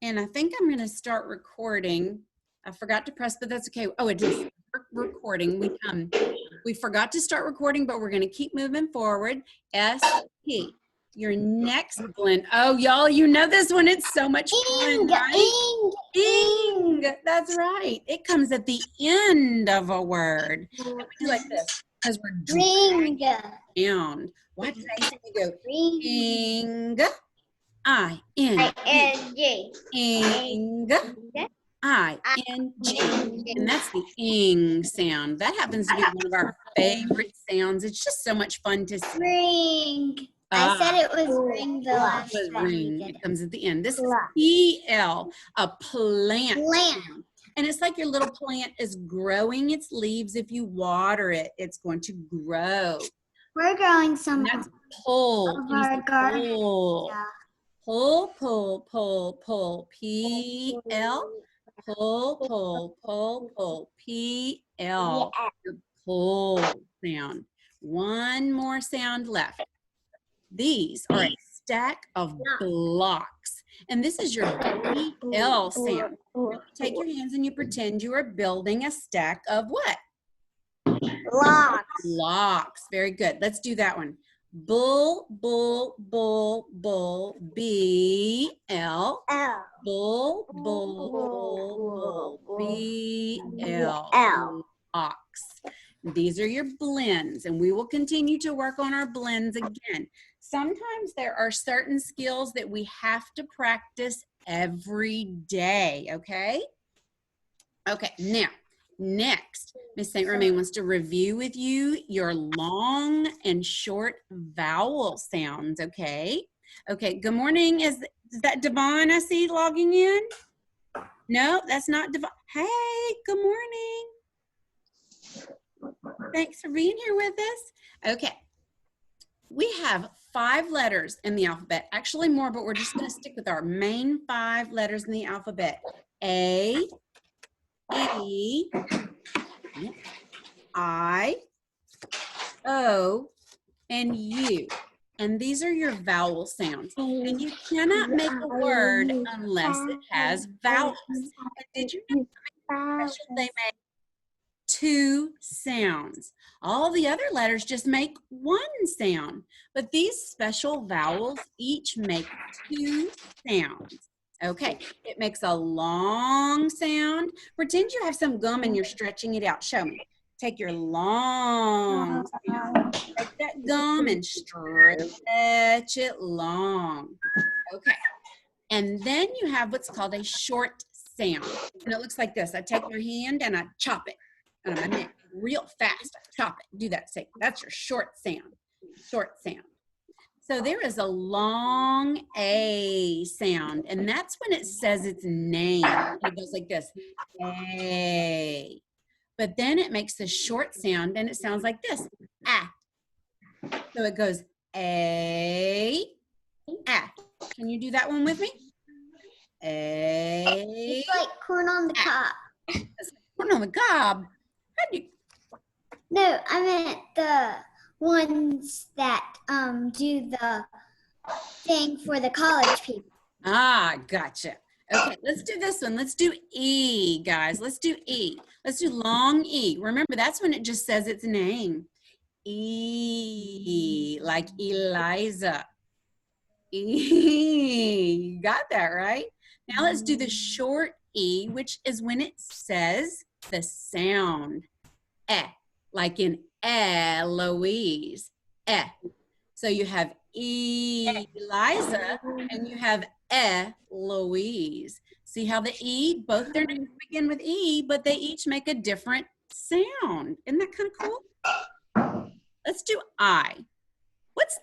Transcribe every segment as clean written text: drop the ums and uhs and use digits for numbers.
And I think I'm going to start recording. I forgot to press, but that's okay. Oh, it is recording. We forgot to start recording, but we're going to keep moving forward. SP. Your next blend. Oh, y'all, you know this one. It's so much fun, right? Ing. That's right. It comes at the end of a word. And we do like this because we're dragging sound. Watch that. You go ing. I-N-G. Ing. I-N-G. And that's the ing sound. That happens to be one of our favorite sounds. It's just so much fun to see. Ring. I said it was ring the last time. Ring. It comes at the end. This is P-L, a plant. And it's like your little plant is growing its leaves. If you water it, it's going to grow. We're growing some. That's pull. Pull. Pull, pull, pull, pull. P-L. Pull, pull, pull, pull. P-L. Your pull sound. One more sound left. These are a stack of blocks. And this is your B-L sound. You take your hands and you pretend you are building a stack of what? Blocks. Blocks. Very good. Let's do that one. Bull, bull, bull, bull, B-L. Bull, bull, bull, bull, B-L. Blocks. These are your blends, and we will continue to work on our blends again. Sometimes there are certain skills that we have to practice every day, okay? Okay, now, next, Miss St. Romain wants to review with you your long and short vowel sounds, okay? Okay, good morning. Is that Devon I see logging in? No, that's not Devon. Hey, good morning. Thanks for being here with us. Okay, we have 5 letters in the alphabet. Actually more, but we're just going to stick with our main 5 letters in the alphabet. A, E, I, O, and U. And these are your vowel sounds. And you cannot make a word unless it has vowels. And did you know they make 2 sounds? All the other letters just make 1 sound. But these special vowels each make 2 sounds. Okay, it makes a long sound. Pretend you have some gum and you're stretching it out. Show me. Take your long sound. Take that gum and stretch it long. Okay. And then you have what's called a short sound. And it looks like this. I take my hand and I chop it. And I'm gonna real fast. I chop it. Do that. Say, that's your short sound. Short sound. So there is a long A sound, and that's when it says its name. It goes like this, A. But then it makes a short sound, and it sounds like this, ah. So it goes A, ah. Can you do that one with me? A. It's like corn on the cob. It's like corn on the cob. How do you? No, I meant the ones that do the thing for the college people. Ah, gotcha. Okay, let's do this one. Let's do E, guys. Let's do E. Let's do long E. Remember, that's when it just says its name. E, like Eliza. E, you got that right? Now let's do the short E, which is when it says the sound. Eh, like in Eloise. Eh. So you have Eliza and you have Louise. See how the E, both their names begin with E, but they each make a different sound. Isn't that kind of cool? Let's do I. What's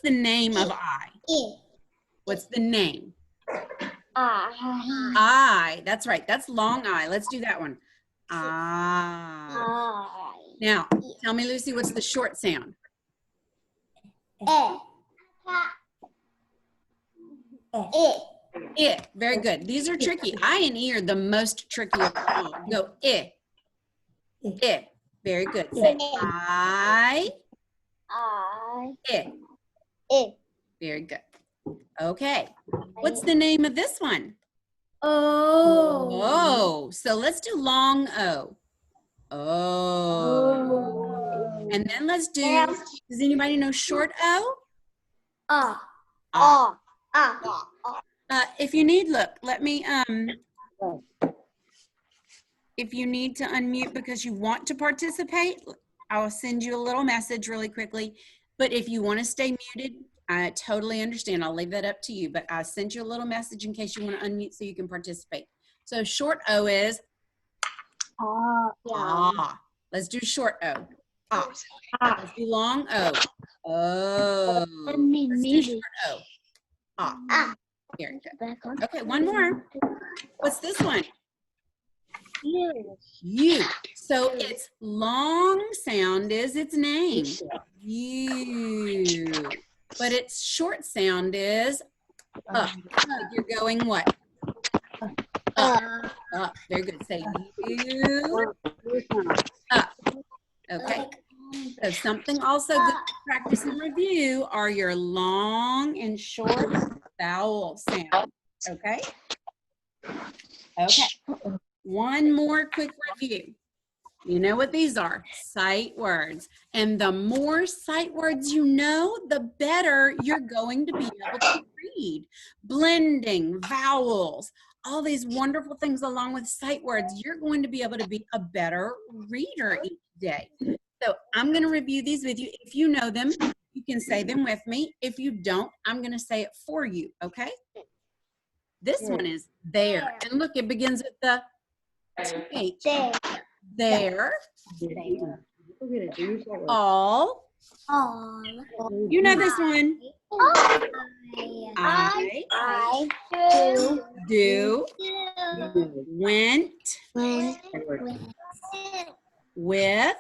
the name of I? E. What's the name? I. I. That's right. That's long I. Let's do that one. I. Now, tell me, Lucy, what's the short sound? It. Very good. These are tricky. I and E are the most tricky of all. Go it. It. Very good. Say I. It. Very good. Okay. What's the name of this one? Oh. So let's do long O. Oh. And then let's do, does anybody know short O? If you need, look, let me, if you need to unmute because you want to participate, I'll send you a little message really quickly. But if you want to stay muted, I totally understand. I'll leave that up to you. But I sent you a little message in case you want to unmute so you can participate. So short O is ah. Let's do short O. Ah. Let's do long O. Oh. Let's do short O. Ah. Here. Okay, one more. What's this one? You. So its long sound is its name. You. But its short sound is up. Like you're going what? Up. Up. Very good. Say you. Up. Okay. So something also good to practice and review are your long and short vowel sounds. Okay? Okay. One more quick review. You know what these are? Sight words. And the more sight words you know, the better you're going to be able to read. Blending, vowels, all these wonderful things along with sight words, you're going to be able to be a better reader each day. So I'm going to review these with you. If you know them, you can say them with me. If you don't, I'm going to say it for you, okay? This one is there. And look, it begins with the H. There. All. You know this one. I. Do. Went. With.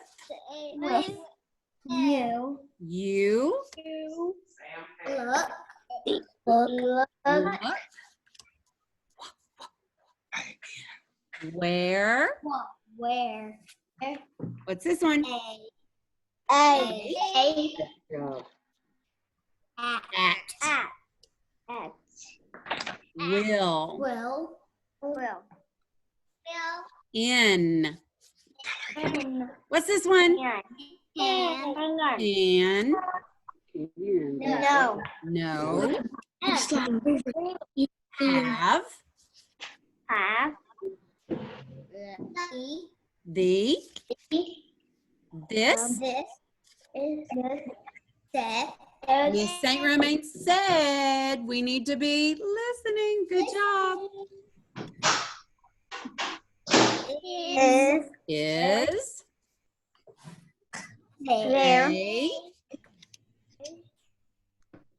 You. Look. Where. What's this one? At. Will. In. What's this one? And. No. Have. The. This. Miss St. Romain said we need to be listening. Good job. Is. A.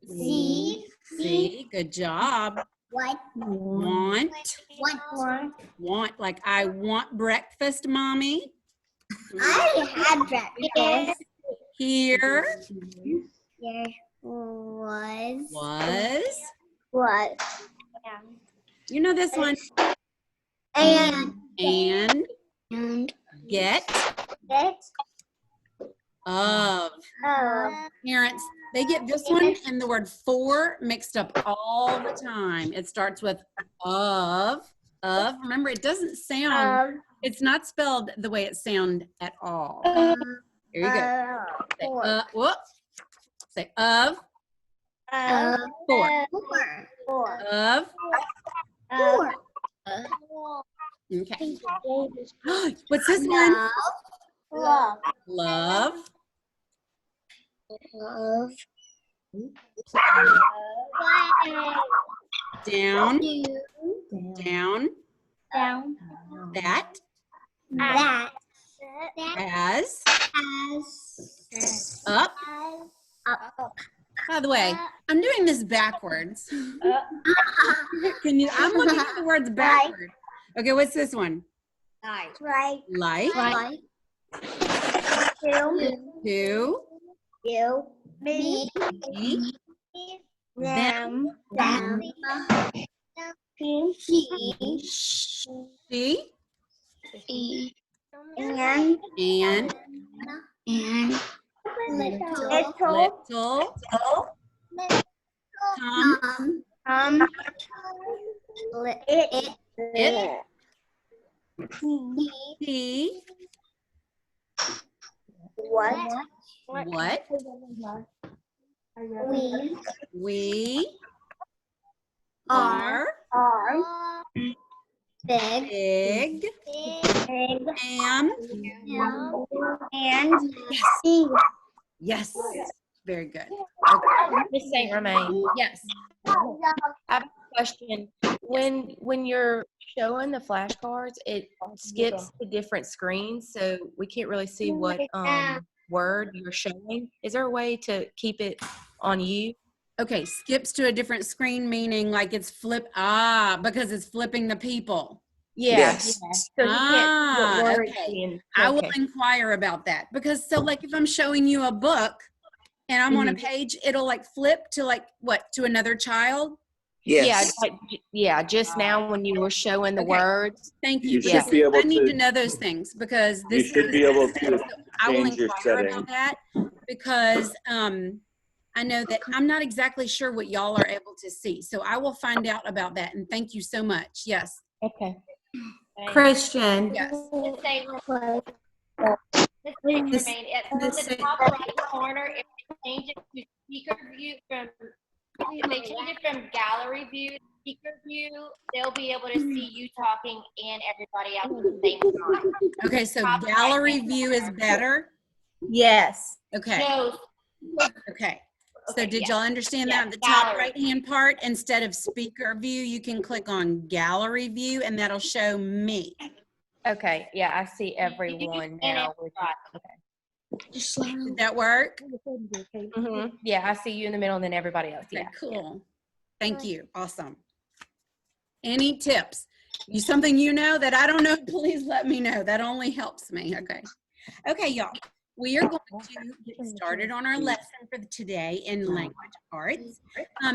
See. Good job. Want. Like I want breakfast, mommy. I had breakfast. Here. Was. You know this one. And Get. Of. Parents, they get this one and the word for mixed up all the time. It starts with of. Remember, it doesn't sound, it's not spelled the way it sounds at all. Here you go. Say, whoop. Say of. For. Of. Okay. What's this one? Love. Down. That. As. Up. By the way, I'm doing this backwards. Can you? I'm looking at the words backwards. Okay, what's this one? Like. To. Me. Them. She. And. Little. Come. It. He. What? What? We Are big big and and yes. Very good. Miss Saint Romain, Yes. I have a question. When you're showing the flashcards, it skips to different screens, so we can't really see what word you're showing. Is there a way to keep it on you? Okay, skips to a different screen, meaning like it's because it's flipping the people. Yeah. Yes. Yeah. So you can't see what word Okay. being- I will okay. inquire about that because like if I'm showing you a book and I'm on a page, it'll like flip to like what, to another child? Yes. Yeah, just now when you were showing the Okay. words. Thank you. You should be able I need to- to know those things because You this should be able to I will change your inquire setting. about that because I know that I'm not exactly sure what y'all are able to see. So I will find out about that. And thank you so much. Yes. Okay. Christian. Yes. Miss Saint Romain, at the top right corner, if they change it to speaker view if they change it from gallery view to speaker view, they'll be able to see you talking and everybody else at the same time. Okay. So gallery view is better. Yes. Okay. No, Okay. So Okay, did yes. y'all understand Yes, that? The top gallery. right-hand part, instead of speaker view, you can click on gallery view and that'll show me. Okay. Yeah, I see everyone now. Did that work? Yeah, I see you in the middle and then everybody else. Okay, Yeah. cool. Thank you. Awesome. Any tips? Something you know that I don't know, please let me know. That only helps me. Okay. Okay, y'all. We are going to get started on our lesson for today in language arts. Now,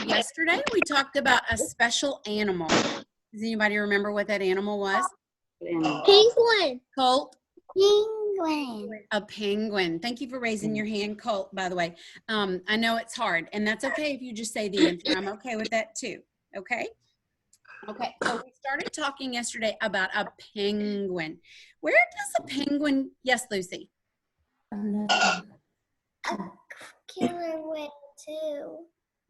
yesterday we talked about a special animal. Does anybody remember what that animal was? penguin. Colt? Penguin. A penguin. Thank you for raising your hand, Colt, by the way. I know it's hard, and that's okay if you just say the answer. I'm okay with that too. Okay? Okay, so we started talking yesterday about a penguin. Where does a penguin, yes, Lucy? Killer whale too.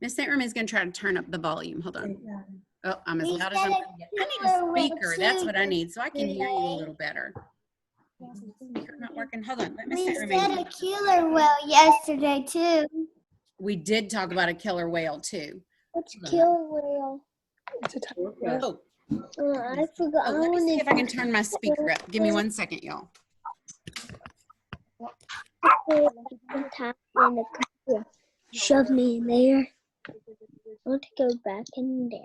Miss St. Romain's going to try to turn up the volume. Hold on. Oh, I'm as We loud as said I'm a going to get. I need a killer whale speaker. That's too what I need, so I can hear you a today. little better. Speaker not working. Hold on. Let Miss We St. said Romain. a killer whale yesterday too. We did talk about a killer whale too. What's killer whale? Oh, I forgot. let me see if I can turn my speaker up. Give me 1 second, y'all. Shove me in there. I want to go back in there.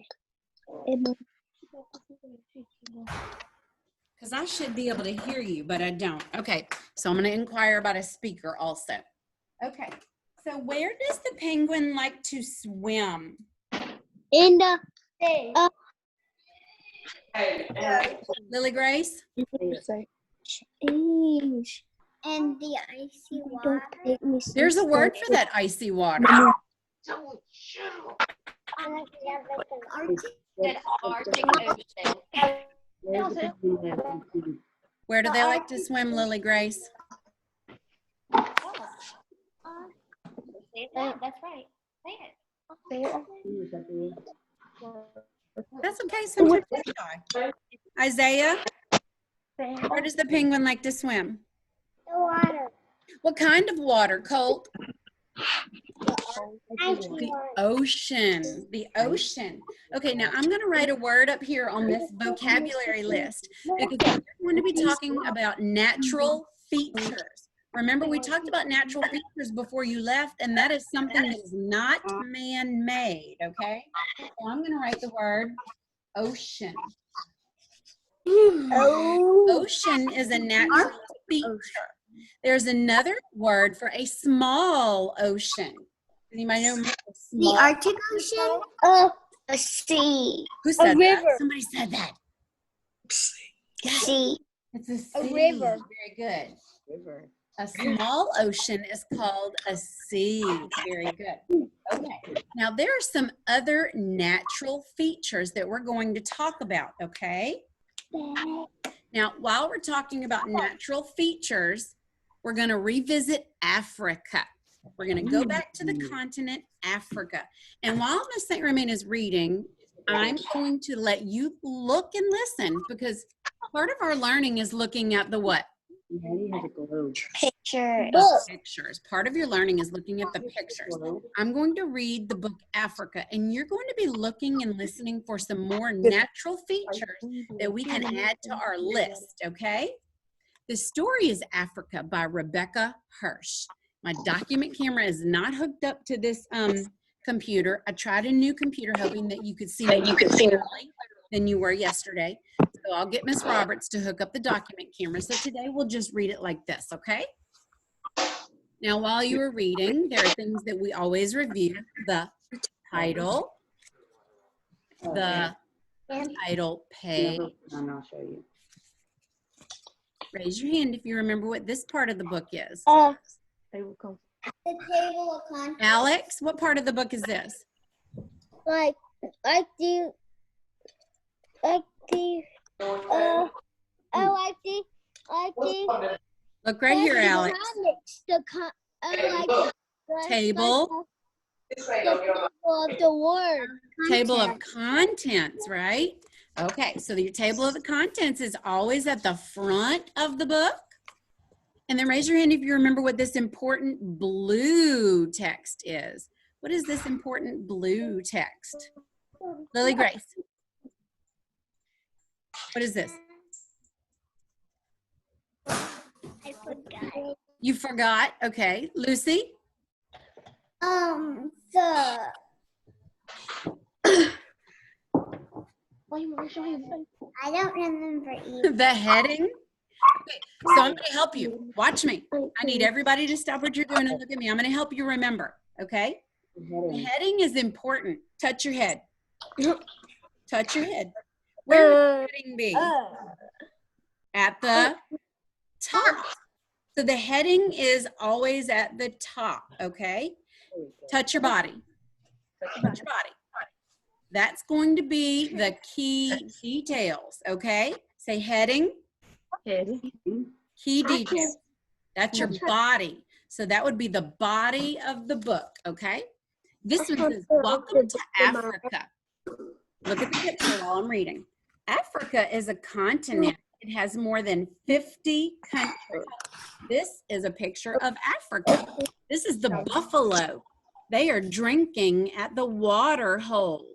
Because I should be able to hear you, but I don't. Okay, so I'm going to inquire about a speaker also. Okay, so where does the penguin like to swim? In the Lily Grace? and the icy water. There's a word for that icy water. said Arctic Ocean. Where do they like to swim, Lily Grace? Say that. That's right. Say it. That's okay, sometimes they die. Isaiah, where does the penguin like to swim? The water. What kind of water, Colt? Icy The water. ocean. The ocean. Okay, now I'm going to write a word up here on this vocabulary list because we're going to be talking about natural features. Remember, we talked about natural features before you left, and that is something that is not man-made, okay? So I'm going to write the word ocean. Ocean is a natural feature. There's another word for a small ocean. Anybody know The small? Arctic Ocean? A sea. Who said that? river. Somebody said that. Yes. Sea. It's a sea. river. Very good. A small ocean is called a sea. Very good. Okay. Now there are some other natural features that we're going to talk about, okay? Now, while we're talking about natural features, we're going to revisit Africa. We're going to go back to the continent Africa. And while Miss St. Romain is reading, I'm going to let you look and listen because part of our learning is looking at the what? Picture. The pictures. Part of your learning is looking at the pictures. I'm going to read the book Africa, and you're going to be looking and listening for some more natural features that we can add to our list, okay? The story is Africa by Rebecca Hirsch. My document camera is not hooked up to this computer. I tried a new computer hoping that you could see me more clearly than you were yesterday. So I'll get Miss Roberts to hook up the document camera. So today we'll just read it like this, okay? Now, while you are reading, there are things that we always review. The title, the title page. Raise your hand if you remember what this part of the book is. The table of contents. Alex, what part of the book is this? Like the Look right here, Alex. Table. Of the word. Table of contents, right? Okay, so your table of the contents is always at the front of the book. And then raise your hand if you remember what this important blue text is. What is this important blue text? Lily Grace. What is this? I forgot. You forgot? Okay. Lucy? The I don't remember either. The heading? Okay, so I'm going to help you. Watch me. I need everybody to stop what you're doing and look at me. I'm going to help you remember, okay? The heading is important. Touch your head. Touch your head. Where would the heading be? At the top. So the heading is always at the top, okay? Touch your body. Touch your body. That's going to be the key details, okay? Say heading. Key details. That's your body. So that would be the body of the book, okay? This one says, welcome to Africa. Look at the picture while I'm reading. Africa is a continent. It has more than 50 countries. This is a picture of Africa. This is the buffalo. They are drinking at the water hole.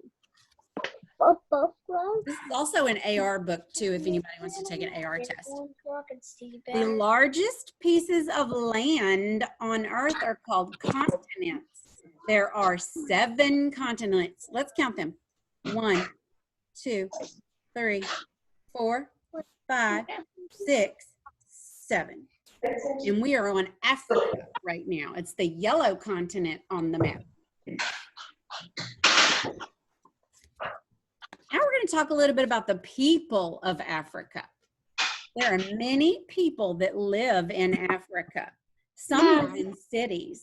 This is also an AR book too, if anybody wants to take an AR test. The largest pieces of land on Earth are called continents. There are 7 continents. Let's count them. 1, 2, 3, 4, 5, 6, 7. And we are on Africa right now. It's the yellow continent on the map. Now we're going to talk a little bit about the people of Africa. There are many people that live in Africa. Some live in cities.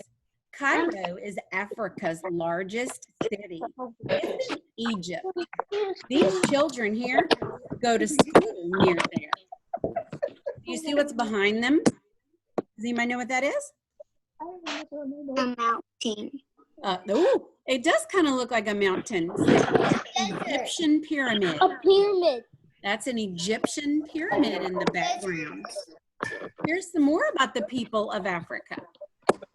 Cairo is Africa's largest city. It's in Egypt. These children here go to school near there. Do you see what's behind them? Does anybody know what that is? A mountain. Oh, it does kind of look like a mountain. Egyptian pyramid. A pyramid. That's an Egyptian pyramid in the background. Here's some more about the people of Africa.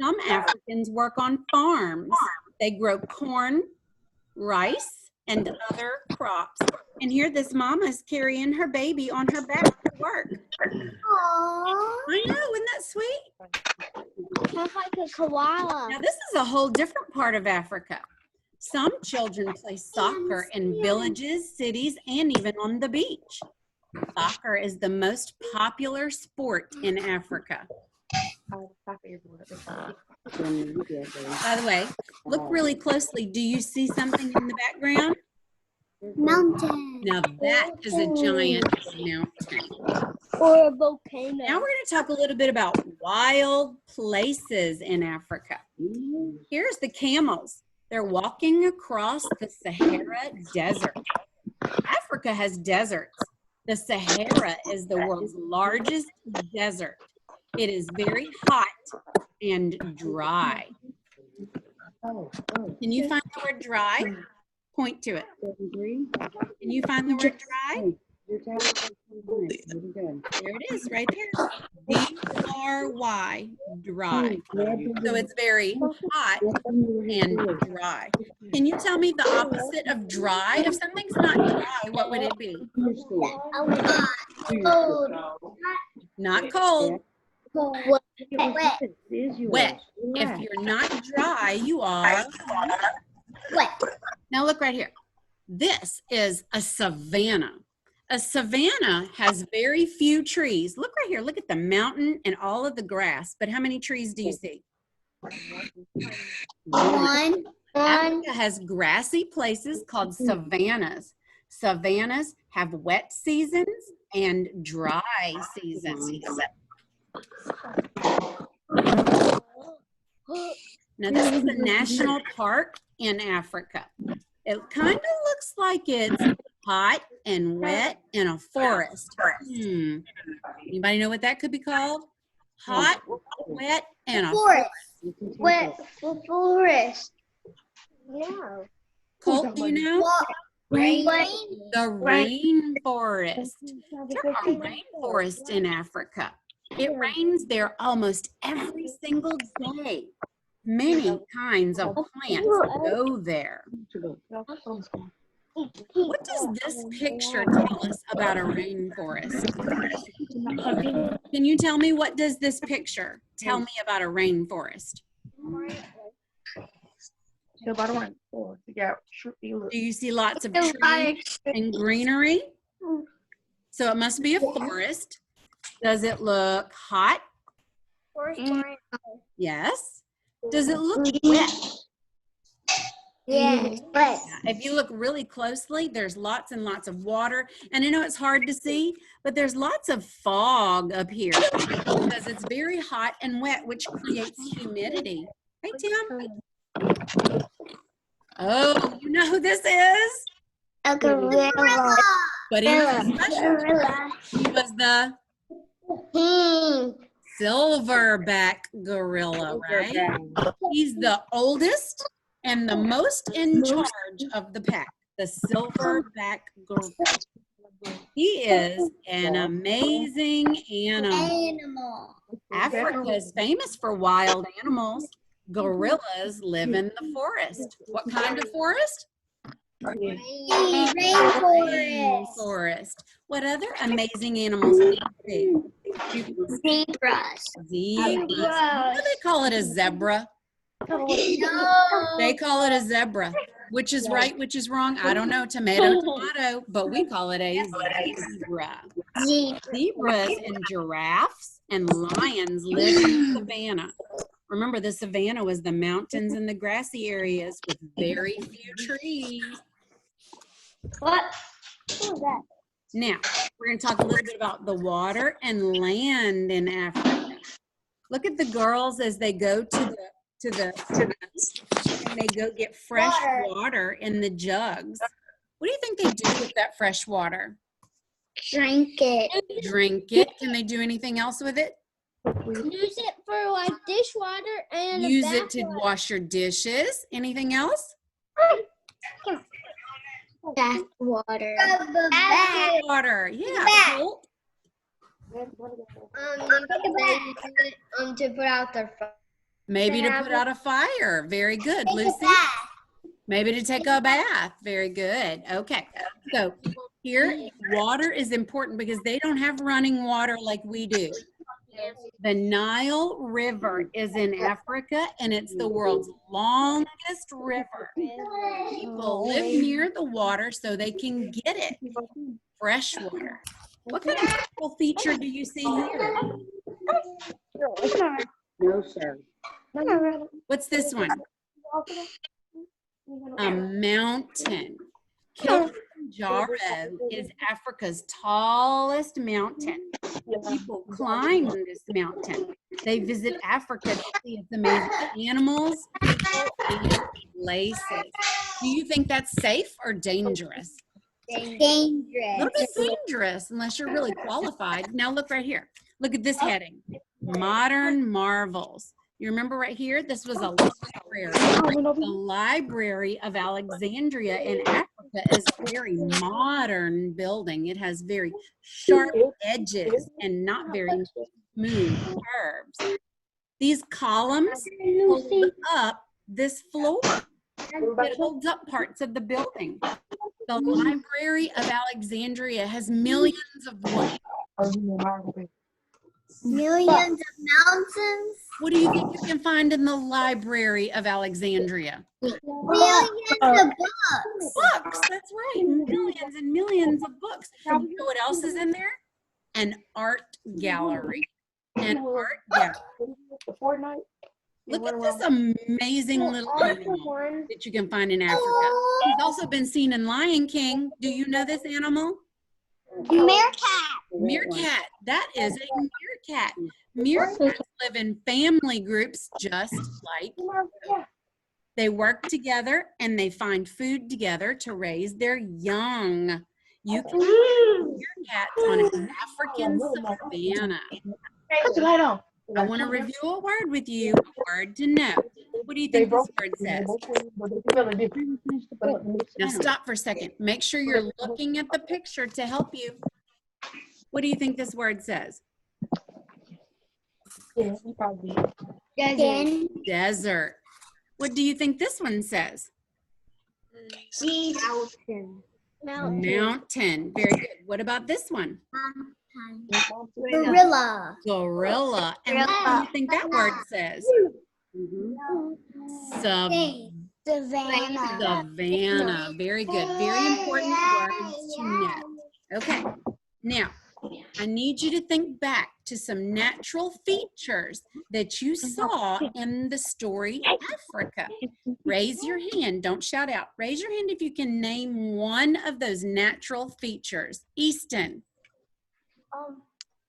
Some Africans work on farms. They grow corn, rice, and other crops. And here this mama is carrying her baby on her back to work. Aww. I know, isn't that sweet? Sounds like a koala. Now this is a whole different part of Africa. Some children play soccer in villages, cities, and even on the beach. Soccer is the most popular sport in Africa. By the way, look really closely. Do you see something in the background? Mountain. Now that is a giant mountain. Or a volcano. Now we're going to talk a little bit about wild places in Africa. Here's the camels. They're walking across the Sahara Desert. Africa has deserts. The Sahara is the world's largest desert. It is very hot and dry. Can you find the word dry? Point to it. Can you find the word dry? There it is, right there. D-R-Y, dry. So it's very hot and dry. Can you tell me the opposite of dry? If something's not dry, what would it be? Cold. Not cold. Wet. Wet. If you're not dry, you are Wet. Now look right here. This is a savanna. A savanna has very few trees. Look right here. Look at the mountain and all of the grass. But how many trees do you see? One. Africa has grassy places called savannas. Savannas have wet seasons and dry seasons. Now this is a national park in Africa. It kind of looks like it's hot and wet in a forest. Anybody know what that could be called? Hot, wet, and a forest. Wet forest. No. Colt, do you know? Rain. The rainforest. There are rainforests in Africa. It rains there almost every single day. Many kinds of plants go there. What does this picture tell us about a rainforest? Can you tell me, what does this picture tell me about a rainforest? Do you see lots of trees and greenery? So it must be a forest. Does it look hot? Yes. Does it look wet? Yes, wet. If you look really closely, there's lots and lots of water. And I know it's hard to see, but there's lots of fog up here because it's very hot and wet, which creates humidity. Hey, Tim. Oh, you know who this is? A gorilla. But he was special. He was the silverback gorilla, right? He's the oldest and the most in charge of the pack, the silverback gorilla. He is an amazing animal. Africa is famous for wild animals. Gorillas live in the forest. What kind of forest? Rainforest. What other amazing animals do you see? Zebras. Zebras. What do they call it, a zebra? No. They call it a zebra. Which is right, which is wrong? I don't know. Tomato, tomato. But we call it a zebra. Zebras and giraffes and lions live in the savannah. Remember, the savannah was the mountains and the grassy areas with very few trees. What? What was that? Now, we're going to talk a little bit about the water and land in Africa. Look at the girls as they go to the and they go get fresh water in the jugs. What do you think they do with that fresh water? Drink it. Drink it. Can they do anything else with it? Use it for like dishwater and use it to wash your dishes. Anything else? Bath water. Bath water. Yeah. Cool. To put out their fire. Maybe to put out a fire. Very good, Lucy. Maybe to take a bath. Very good. Okay. So here, water is important because they don't have running water like we do. The Nile River is in Africa, and it's the world's longest river. People live near the water so they can get it, fresh water. What kind of cool feature do you see here? No, sir. What's this one? A mountain. Can Kilimanjaro is Africa's tallest mountain. People climb this mountain. They visit Africa to see its amazing animals, people, and places. Do you think that's safe or dangerous? A little Dangerous. bit dangerous unless you're really qualified. Now look right here. Look at this heading. Modern marvels. You remember right here? This was a library. The Library of Alexandria in Africa is a very modern building. It has very sharp edges and not very smooth curves. These columns hold up this floor. It holds up parts of the building. The Library of Alexandria has millions of what? Millions of mountains. What do you think you can find in the Library of Alexandria? Millions of books. Books, that's right. Millions and millions of books. And you know what else is in there? An art gallery. An art gallery. Look at this amazing little animal that you can find in Africa. He's also been seen in Lion King. Do you know this animal? Meerkat. Meerkat. That is a meerkat. Meerkats live in family groups just like you. They work together and they find food together to raise their young. You can find meerkats on an African savanna. Put your light on. I want to review a word with you, a word to know. What do you think this word says? Now stop for a second. Make sure you're looking at the picture to help you. What do you think this word says? Desert. What do you think this one says? Mountain. Very good. What about this one? Gorilla. Gorilla. And what do you think that word says? Savannah. Savannah. Very good. Very important words to know. Okay. Now, I need you to think back to some natural features that you saw in the story Africa. Raise your hand. Don't shout out. Raise your hand if you can name one of those natural features. Easton.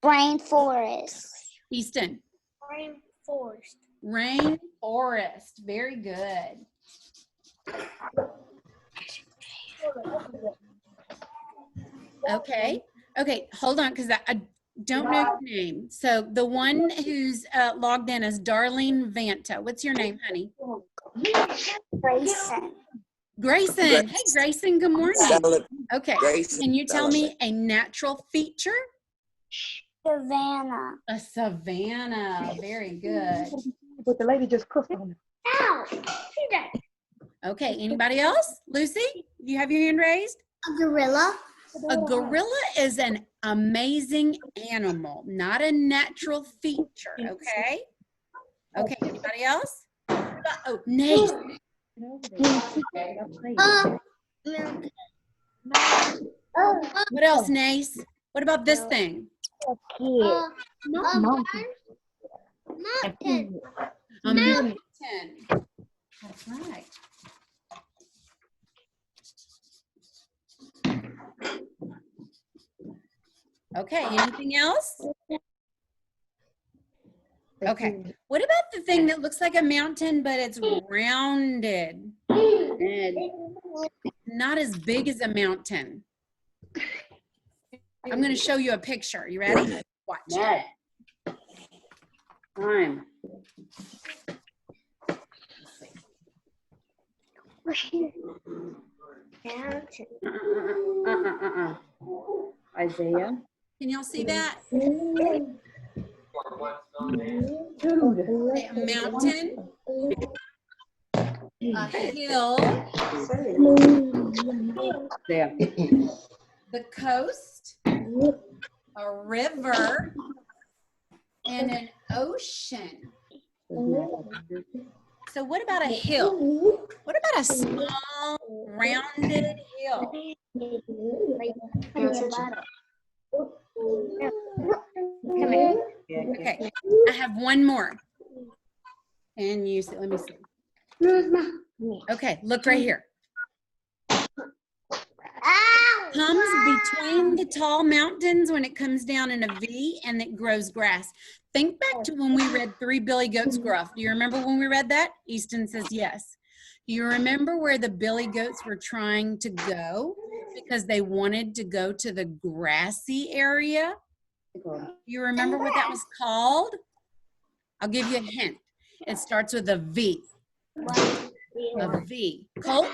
Rainforest. Easton. Rainforest. Rainforest. Very good. Okay. Okay, hold on, because I don't know your name. So the one who's logged in is Darlene Vanta. What's your name, honey? Grayson. Grayson. Hey, Grayson, good morning. Okay, Grayson. can you tell me a natural feature? Savannah. A savanna. Very good. But the lady just cooked on it. Ow! Okay, anybody else? Lucy, do you have your hand raised? A gorilla. A gorilla is an amazing animal, not a natural feature, okay? Okay, anybody else? Oh, Nate. What else, Nace? What about this thing? Mountain. A mountain. That's right. Okay, anything else? Okay, what about the thing that looks like a mountain, but it's rounded and not as big as a mountain? I'm going to show you a picture. You ready? Watch. Time. Isaiah. Can y'all see that? A mountain, a hill, There. the coast, a river, and an ocean. So what about a hill? What about a small, rounded hill? Okay, I have one more. And you see, let me see. Okay, look right here. Ow! comes between the tall mountains when it comes down in a V and it grows grass. Think back to when we read Three Billy Goats Gruff. Do you remember when we read that? Easton says yes. Do you remember where the Billy Goats were trying to go because they wanted to go to the grassy area? Do you remember what that was called? I'll give you a hint. It starts with a V. A V. Colt?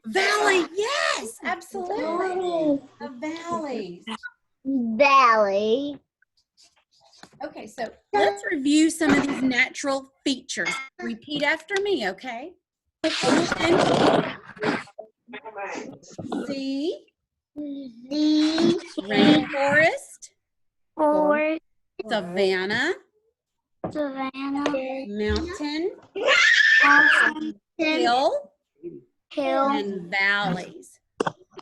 Valley. Yes, absolutely. A valley. Valley. Okay, so let's review some of these natural features. Repeat after me, okay? Sea, The rainforest, or savanna, Savannah. mountain, Hill. hill, and valleys.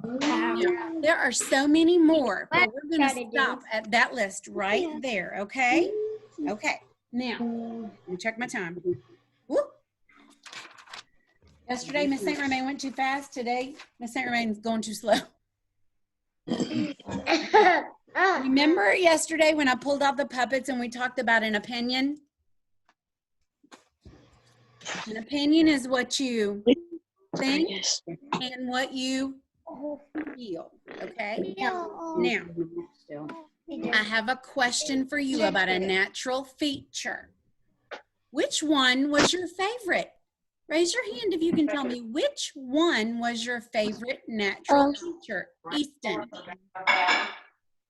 Now, there are so many more, but we're going to stop at that list right there, okay? Okay, now, let me check my time. Whoop. Yesterday, Miss St. Romain went too fast. Today, Miss St. Romain's going too slow. Remember yesterday when I pulled out the puppets and we talked about an opinion? An opinion is what you think and what you feel, okay? Now, I have a question for you about a natural feature. Which one was your favorite? Raise your hand if you can tell me which one was your favorite natural feature. Easton. I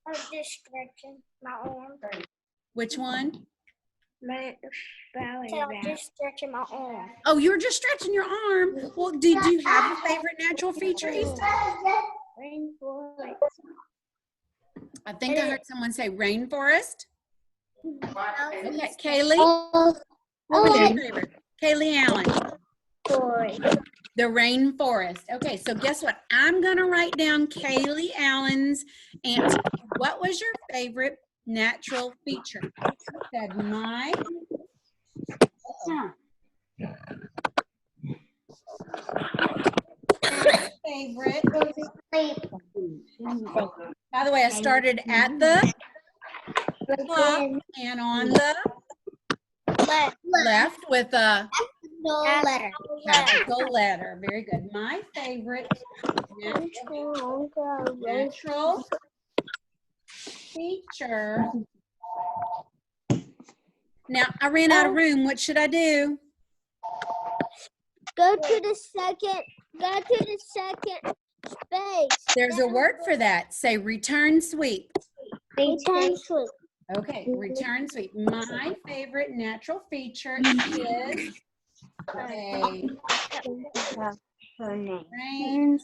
was just stretching my arm. Which one? So I'm just stretching my arm. Oh, you were just stretching your arm. Well, did you have a favorite natural feature, Easton? Rainforest. I think I heard someone say rainforest. Okay, Kaylee. What was your favorite? Kaylee Allen. The rainforest. Okay, so guess what? I'm going to write down Kaylee Allen's answer. What was your favorite natural feature? She said my favorite. By the way, I started at the top and on the left with a capital letter. Very good. My favorite natural feature. Now, I ran out of room. What should I do? Go to the second space. There's a word for that. Say return sweep. Return sweep. Okay, return sweep. My favorite natural feature is a rain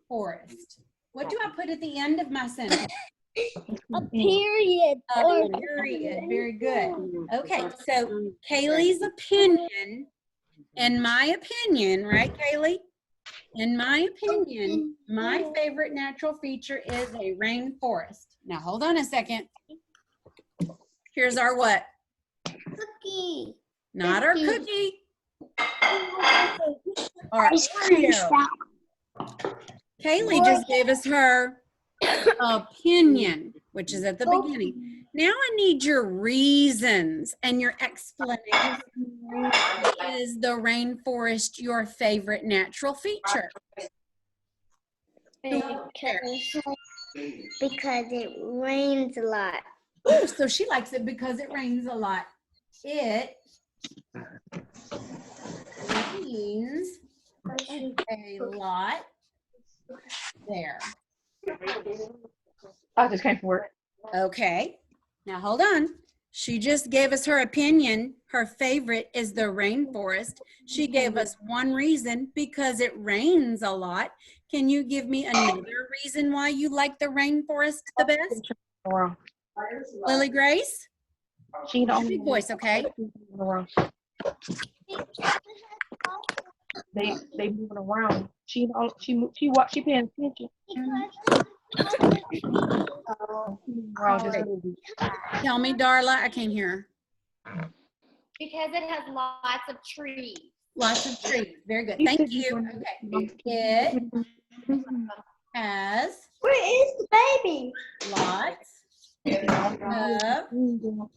forest. What do I put at the end of my sentence? A period. A period. Very good. Okay, so Kaylee's opinion, in my opinion, right, Kaylee? In my opinion, my favorite natural feature is a rainforest. Now, hold on a second. Here's our what? Cookie. Not our cookie. Our Oreo. Kaylee just gave us her opinion, which is at the beginning. Now I need your reasons and your explanation. Is the rainforest your favorite natural feature? Because it rains a lot. Oh, so she likes it because it rains a lot. It rains a lot there. I just came from work. Okay, now hold on. She just gave us her opinion. Her favorite is the rainforest. She gave us one reason, because it rains a lot. Can you give me another reason why you like the rainforest the best? Lily Grace? She don't. Big voice, okay? They moving around. She paying attention. Tell me, Darla, I can't hear her. Because it has lots of trees. Lots of trees. Very good. Thank you. Okay. It has Where is the baby? lots of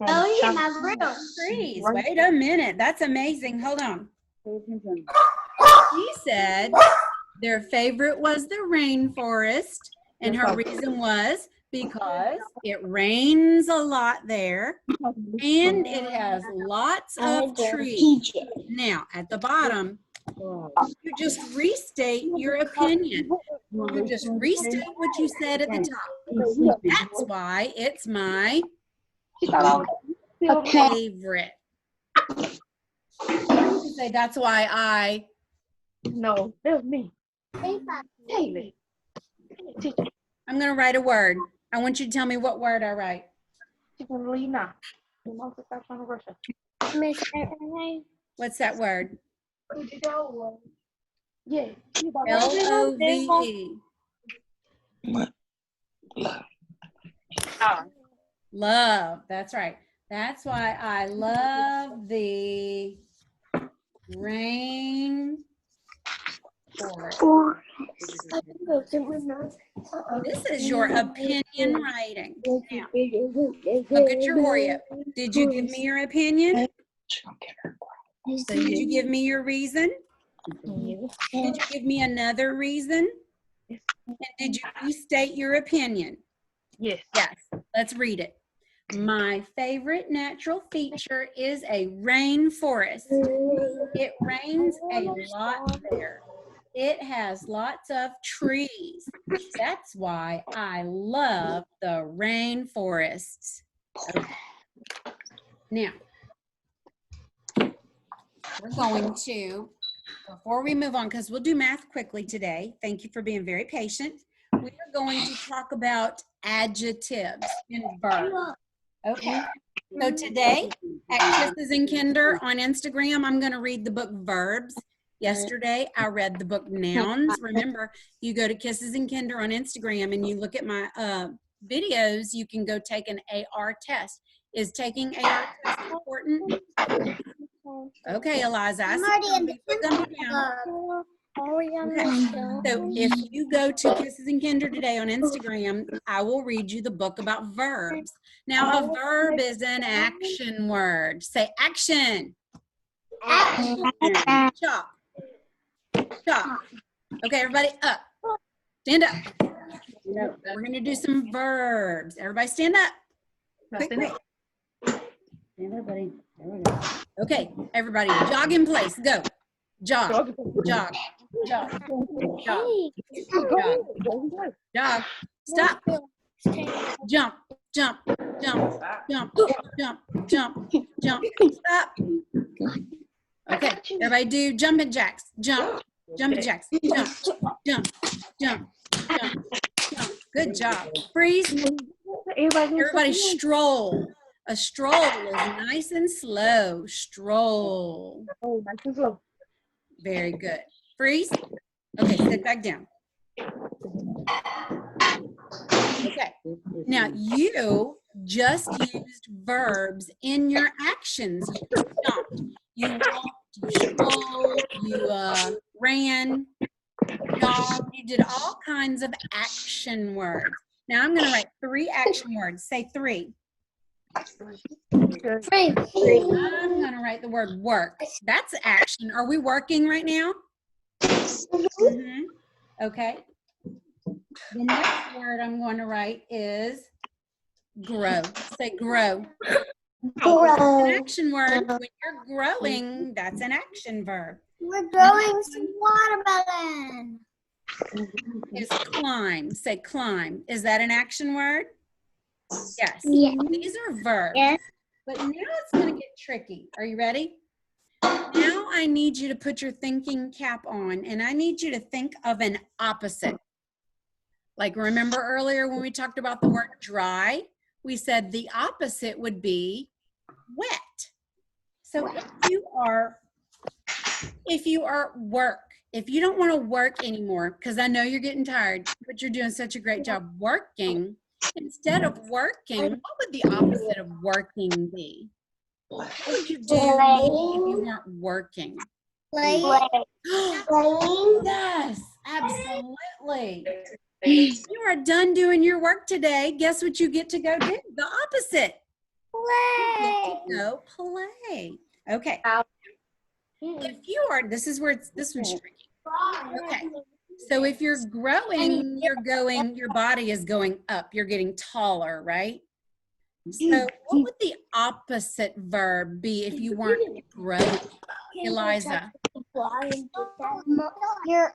Oh, yeah, my room. trees. Wait a minute. That's amazing. Hold on. She said their favorite was the rainforest, and her reason was because it rains a lot there and it has lots of trees. Now, at the bottom, you just restate your opinion. You just restate what you said at the top. That's why it's my favorite. You say that's why I. No, that was me. Haley. I'm going to write a word. I want you to tell me what word I write. She's gonna leave now. Your mom said stop trying to rush her. What's that word? Yeah. Love. Love. That's right. That's why I love the rain forest. This is your opinion writing. Now, look at your Oreo. Did you give me your opinion? So did you give me your reason? Did you give me another reason? And did you restate your opinion? Yes. Yes. Let's read it. My favorite natural feature is a rainforest. It rains a lot there. It has lots of trees. That's why I love the rainforests. Okay. Now, we're going to, before we move on, because we'll do math quickly today. Thank you for being very patient. We are going to talk about adjectives and verbs. Okay. So today at Kisses and Kinder on Instagram, I'm going to read the book Verbs. Yesterday, I read the book Nouns. Remember, you go to Kisses and Kinder on Instagram and you look at my videos, you can go take an AR test. Is taking AR test important? Okay, Eliza. I'm already in the Okay. So if you go to Kisses and Kinder today on Instagram, I will read you the book about verbs. Now, a verb is an action word. Say action. Action. Chop. Chop. Okay, everybody up. Stand up. We're going to do some verbs. Everybody stand up. Quick, quick. Okay, everybody, jog in place. Go. Jog. Jog. Jog. Jog. Jog. Jog. Stop. Jump. Jump. Jump. Jump. Jump. Jump. Jump. Stop. Okay, everybody do jumping jacks. Jump. Jumping jacks. Jump. Jump. Jump. Jump. Jump. Good job. Freeze. Everybody stroll. A stroll is nice and slow. Stroll. Oh, nice and slow. Very good. Freeze. Okay, sit back down. Okay. Now you just used verbs in your actions. You jumped, you walked, you strolled, you ran, jogged. You did all kinds of action words. Now I'm going to write 3 action words. Say 3. I'm going to write the word work. That's action. Are we working right now? Mm-hmm. Okay. The next word I'm going to write is grow. Say grow. Grow. An action word. When you're growing, that's an action verb. We're growing some watermelon. Is climb. Say climb. Is that an action word? Yes. Yeah. These are verbs. Yes. But now it's going to get tricky. Are you ready? Now I need you to put your thinking cap on, and I need you to think of an opposite. Like remember earlier when we talked about the word dry, we said the opposite would be wet. So if you are work, if you don't want to work anymore, because I know you're getting tired, but you're doing such a great job working, instead of working, what would the opposite of working be? What would you do if you weren't working? Play. Yes, absolutely. You are done doing your work today. Guess what you get to go do? The opposite. You get to go play. Okay. If you are, this is where this one's tricky. Okay. So if you're growing, your body is going up. You're getting taller, right? So what would the opposite verb be if you weren't growing? Eliza. You're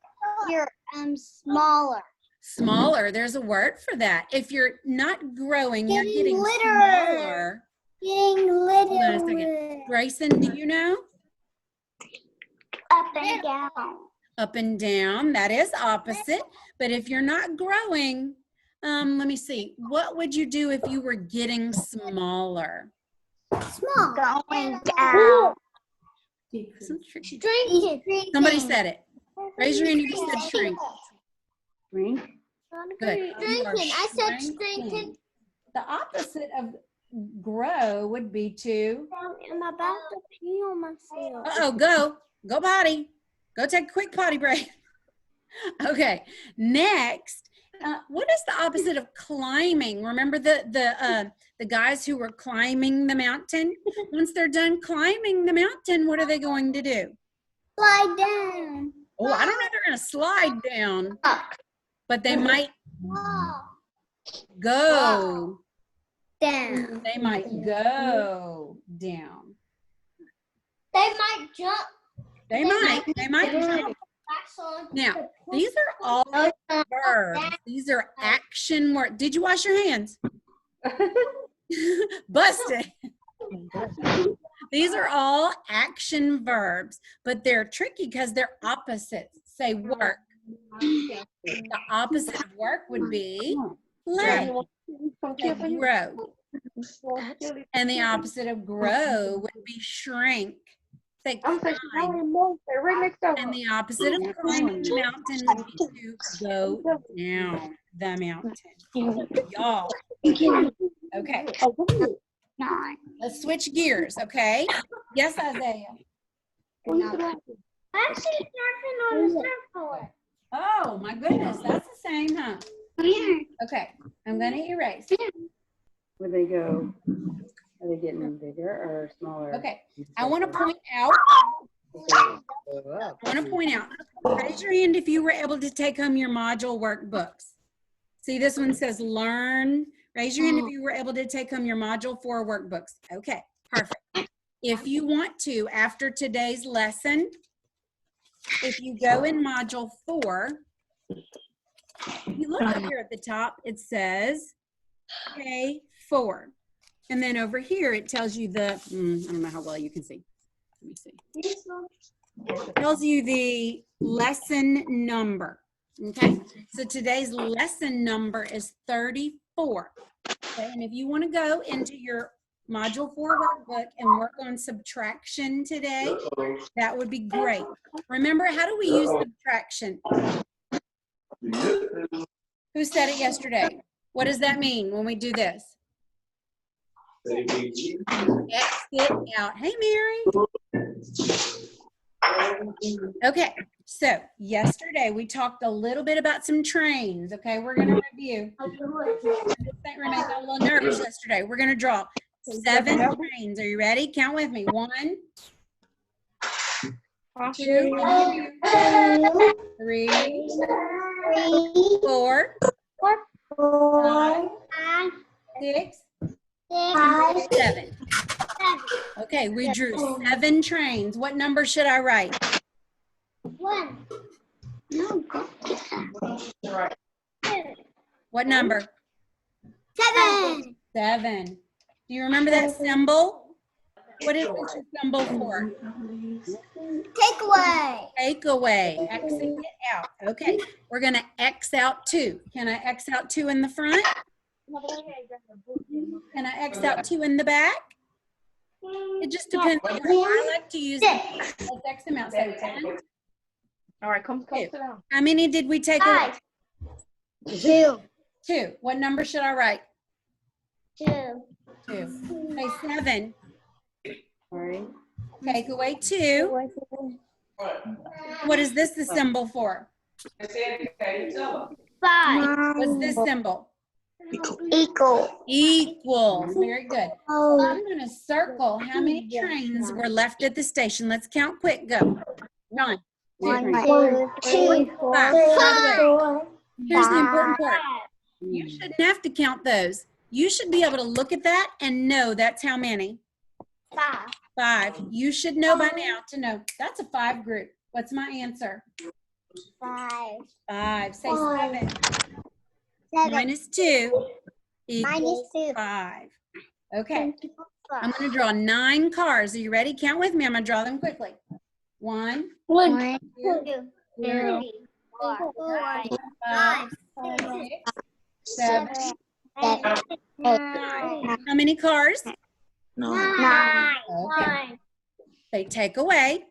smaller. Smaller. There's a word for that. If you're not growing, you're getting Getting smaller. Getting Hold on a second. Grayson, do you know? Up and down. Up and down. That is opposite. But if you're not growing, let me see. What would you do if you were getting smaller? Small. Going down. Shrinking. Somebody said it. Raise your hand if you said shrink. Shrink. Good. You are Shrinking. I said shrinking. shrinking. The opposite of grow would be to. I'm about to pee on myself. Uh-oh, go potty. Go take a quick potty break. Okay, next, what is the opposite of climbing? Remember the guys who were climbing the mountain? Once they're done climbing the mountain, what are they going to do? Slide down. Oh, I don't know if they're going to slide down, but they might go Down. They might go down. They might jump. They might jump. Now, these are all verbs. These are action words. Did you wash your hands? Busted. These are all action verbs, but they're tricky because they're opposites. Say work. The opposite of work would be play. Say grow. And the opposite of grow would be shrink. Say climb. And the opposite of climbing the mountain would be to go down the mountain. Y'all. Okay. Let's switch gears, okay? Yes, Isaiah. I see nothing on the surfboard. Oh, my goodness. That's the same, huh? Okay. I'm going to erase. Where they go? Are they getting bigger or smaller? Okay. I want to point out. Raise your hand if you were able to take home your module workbooks. See, this one says learn. Raise your hand if you were able to take home your module 4 workbooks. Okay, perfect. If you want to, after today's lesson, if you go in module 4, if you look up here at the top, it says K4. And then over here, it tells you the, I don't know how well you can see. Let me see. It tells you the lesson number. Okay, so today's lesson number is 34. Okay, and if you want to go into your module 4 workbook and work on subtraction today, that would be great. Remember, how do we use subtraction? Who said it yesterday? What does that mean when we do this? X it out. Hey, Mary. Okay, so yesterday we talked a little bit about some trains. Okay, we're going to review. Romain got a little nervous yesterday. We're going to draw 7 trains. Are you ready? Count with me. 1, 2, 3, 4, 5, 6, 7. Okay, we drew 7 trains. What number should I write? 1. No, go. What number? 7. 7. Do you remember that symbol? What is this symbol for? Take away. Take away. Xing it out. Okay, we're going to X out 2. Can I X out 2 in the front? Can I X out 2 in the back? It just depends. I like to use Let's X them out. So 1. All right, come sit down. How many did we take away? 2. 2. What number should I write? 2. 2. Okay, 7. All right. Take away 2. What is this the symbol for? Five. What's this symbol? Equal. Equals. Very good. So I'm going to circle how many trains were left at the station. Let's count quick. Go. 9. 1, 2, 3, 4, 5. Here's the important part. You shouldn't have to count those. You should be able to look at that and know that's how many. 5. You should know by now to know that's a 5 group. What's my answer? 5. Say 7. Minus 2 equals 5. Okay. I'm going to draw 9 cars. Are you ready? Count with me. I'm going to draw them quickly. 1, 1, 2, 3, 4, 5, 6, 7, 8, 9. How many cars? 9. Okay. Say take away.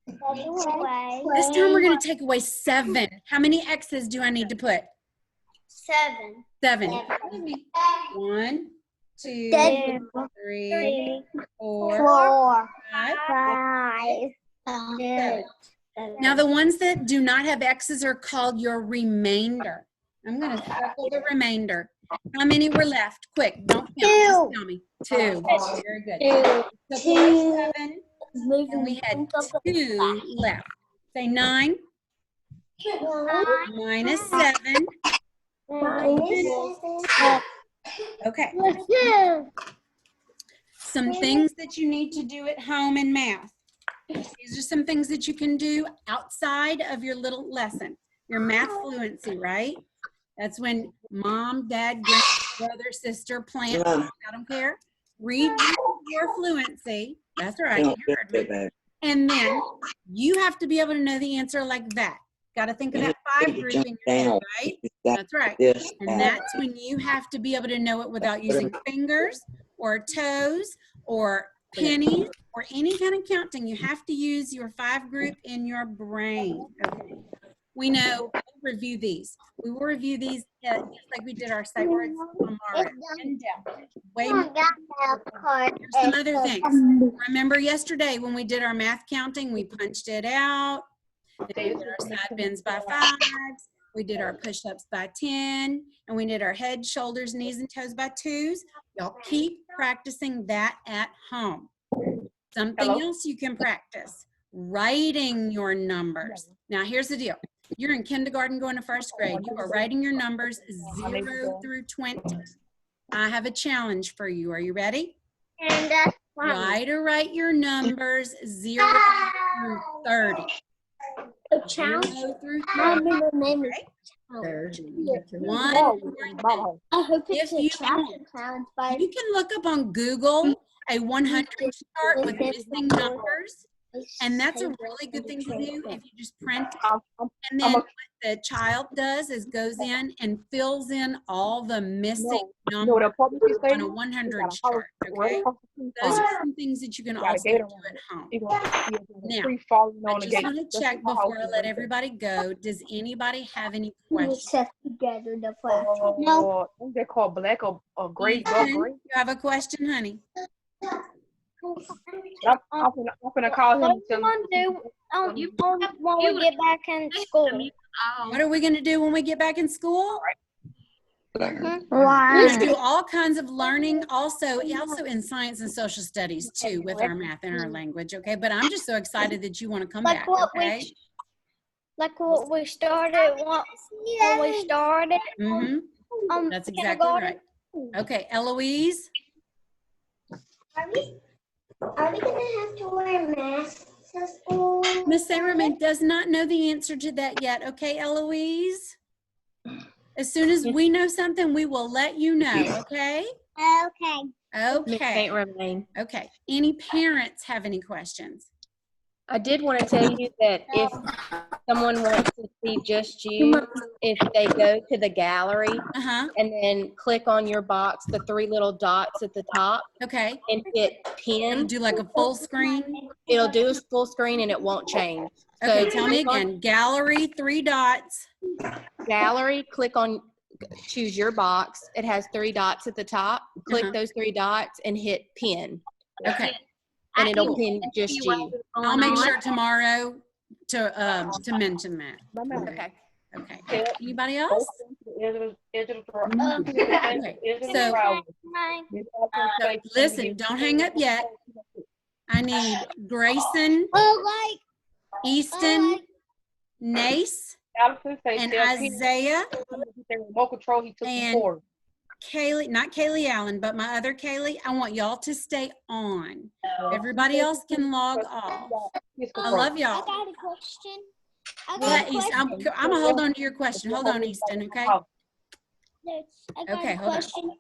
Away. This time we're going to take away 7. How many X's do I need to put? 7. 7. 1, 2, 3, 4, 5, 7. Now the ones that do not have X's are called your remainder. I'm going to circle the remainder. How many were left? Quick, don't count. Just tell me. 2. Very good. Took away 7, and we had 2 left. Say 9 minus 7. Okay. Some things that you need to do at home in math. These are some things that you can do outside of your little lesson. Your math fluency, right? That's when mom, dad, brother, sister, plant, I don't care. Read your fluency. That's right. You heard me. And then you have to be able to know the answer like that. Got to think of that 5 group in your head, right? That's right. And that's when you have to be able to know it without using fingers or toes or pennies or any kind of counting. You have to use your 5 group in your brain. Okay. We know, we'll review these. We will review these just like we did our sight words tomorrow. In depth. Way more. Here's some other things. Remember yesterday when we did our math counting, we punched it out. Then we did our side bends by 5s. We did our push-ups by 10. And we did our head, shoulders, knees, and toes by 2s. Y'all keep practicing that at home. Something else you can practice. Writing your numbers. Now, here's the deal. You're in kindergarten going to 1st grade. You are writing your numbers 0 through 20. I have a challenge for you. Are you ready? Try to write your numbers 0 through 30. 0 through 30. Okay? 1. I hope it's a challenge. You can look up on Google a 100 chart with missing numbers. And that's a really good thing to do if you just print it. And then what the child does is goes in and fills in all the missing numbers on a 100 chart, okay? Those are some things that you can also do at home. Now, I just want to check before I let everybody go. Does anybody have any questions? No. They're called black or gray. You have a question, honey? I'm gonna call him. When we get back in school. What are we going to do when we get back in school? Why? We're going to do all kinds of learning, also in science and social studies too, with our math and our language. Okay, but I'm just so excited that you want to come back. Okay. Like what we started when we started. Mm-hmm. That's exactly right. Okay, Eloise. Are we gonna have to wear masks to school? Miss Romain does not know the answer to that yet. Okay, Eloise? As soon as we know something, we will let you know, okay? Okay. Romain. Okay. Any parents have any questions? I did want to tell you that if someone wants to see just you, if they go to the gallery and then click on your box, the 3 little dots at the top, okay, and hit pin, do like a full screen. It'll do a full screen and it won't change. Okay, so tell me again. Gallery, 3 dots. Gallery, click on, choose your box. It has 3 dots at the top. Click those 3 dots and hit pin. Okay. And it'll pin just you. I'll make sure tomorrow to mention that. Okay. Okay. Yeah. Anybody else? Okay. So listen, don't hang up yet. I need Grayson, Easton, Nace, and Isaiah, remote control he took and before. Kaylee, not Kaylee Allen, but my other Kaylee. I want y'all to stay on. Everybody else can log off. I love I y'all. got a question. What, Easton? I'm gonna hold on to your question. Hold on, Easton, okay? I got Okay, a hold on. question.